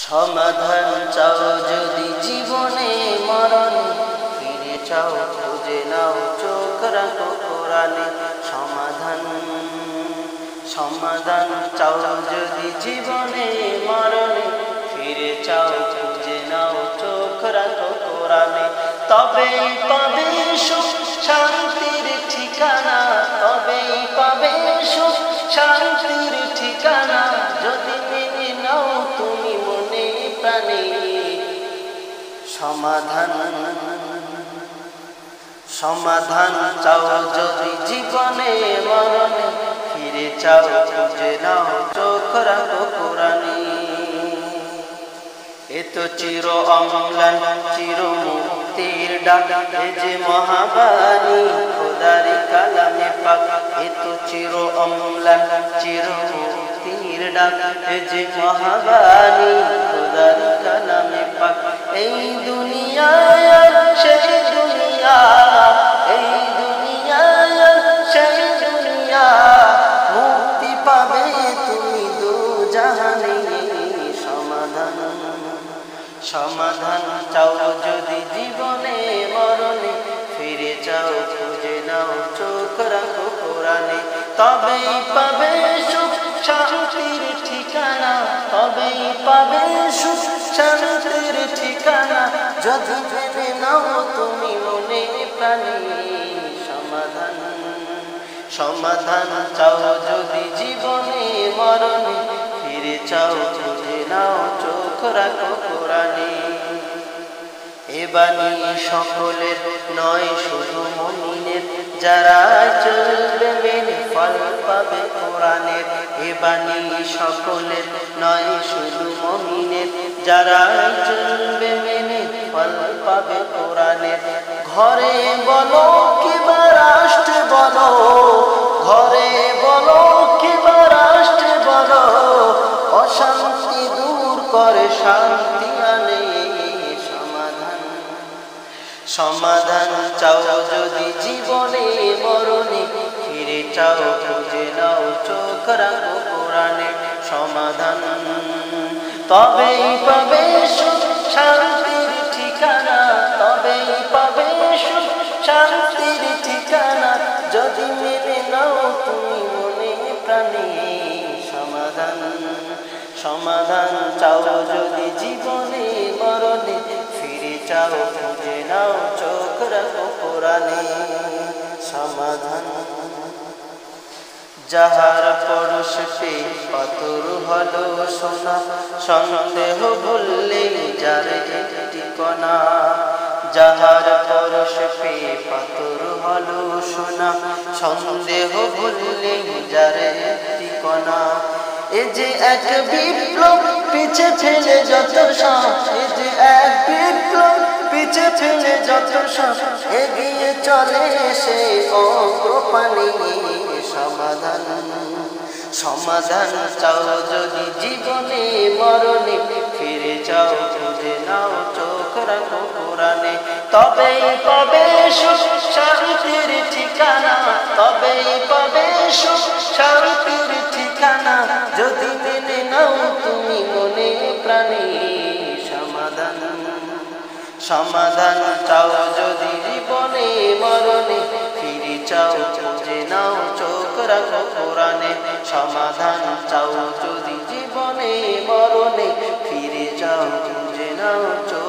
সমাধান চাও যদি জীবনে মরণে, ফিরে চাও খুঁজে নাও চোখ রাখো কোরআনে। সমাধান চাও যদি জীবনে মরণে, ফিরে চাও খুঁজে নাও চোখ রাখো কোরআনে। তবেই পাবে সুখ শান্তির ঠিকানা, তবেই পাবে সুখ শান্তির ঠিকানা, যদি মেনে নাও তুমি মনে প্রাণে। সমাধান চাও যদি জীবনে মরণে, ফিরে চাও খুঁজে নাও চোখ রাখো কোরআনে। এ তো চির অম্লান চির মুক্তির ডাক, এ যে মহাবাণী খোদার কালামে পাক। এ তো চির অম্লান চির মুক্তির ডাক, এ যে মহাবাণী খোদার কালামে পাক। এই দুনিয়ায় সেই দুনিয়া, এই দুনিয়ায় সেই দুনিয়া, মুক্তি পাবে তুমি দু জাহানে। সমাধান চাও যদি জীবনে মরণে, ফিরে চাও খুঁজে নাও চোখ রাখো কোরআনে। তবেই পাবে সুখ শান্তির ঠিকানা, তবেই পাবে সুখ শান্তির ঠিকানা, যদি ভেবে নাও তুমি মনে প্রাণে। সমাধান চাও যদি জীবনে মরণে, ফিরে চাও খুঁজে নাও চোখ রাখো কোরআনে। এ বাণী সকলের নয় শুধু মুমিনের, যারা চলবে মেনে ফল পাবে কোরআনের। এ বাণী সকলের নয় শুধু মুমিনের, যারা চলবে মেনে ফল পাবে কোরআনের। ঘরে বলো কিবা রাষ্ট্রে বলো, ঘরে বলো কিবা রাষ্ট্রে বলো, অশান্তি দূর করে শান্তি আনে। সমাধান চাও যদি জীবনে মরণে, ফিরে চাও খুঁজে নাও চোখ রাখো কোরআনে। সমাধান তবেই পাবে সুখ শান্তির ঠিকানা, তবেই পাবে সুখ শান্তির ঠিকানা, যদি মেনে নাও তুমি মনে প্রাণে। সমাধান চাও যদি জীবনে মরণে, ফিরে চাও খুঁজে নাও চোখ রাখো কোরআনে। সমাধান যাহার পরশে পাথর হলো সোনা, সন্দেহ ভুললে যার একটি কণা। যাহার পরশে পাথর হলো সোনা, সন্দেহ ভুললে যার একটি কণা। এ যে এক বিপ্লব পিছে ফেলে যত সব, এ যে এক বিপ্লব পিছে ফেলে যত সব, এগিয়ে চলে সে অগ্রপানে। সমাধান চাও যদি জীবনে মরণে, ফিরে চাও খুঁজে নাও চোখ রাখো কোরআনে। তবেই পাবে সুখ শান্তির ঠিকানা, তবেই পাবে সুখ শান্তির ঠিকানা, যদি মেনে নাও তুমি মনে প্রাণে। সমাধান চাও যদি জীবনে মরণে, ফিরে চাও খুঁজে নাও চোখ রাখো কোরআনে। সমাধান চাও যদি জীবনে মরণে, ফিরে চাও খুঁজে নাও চোখ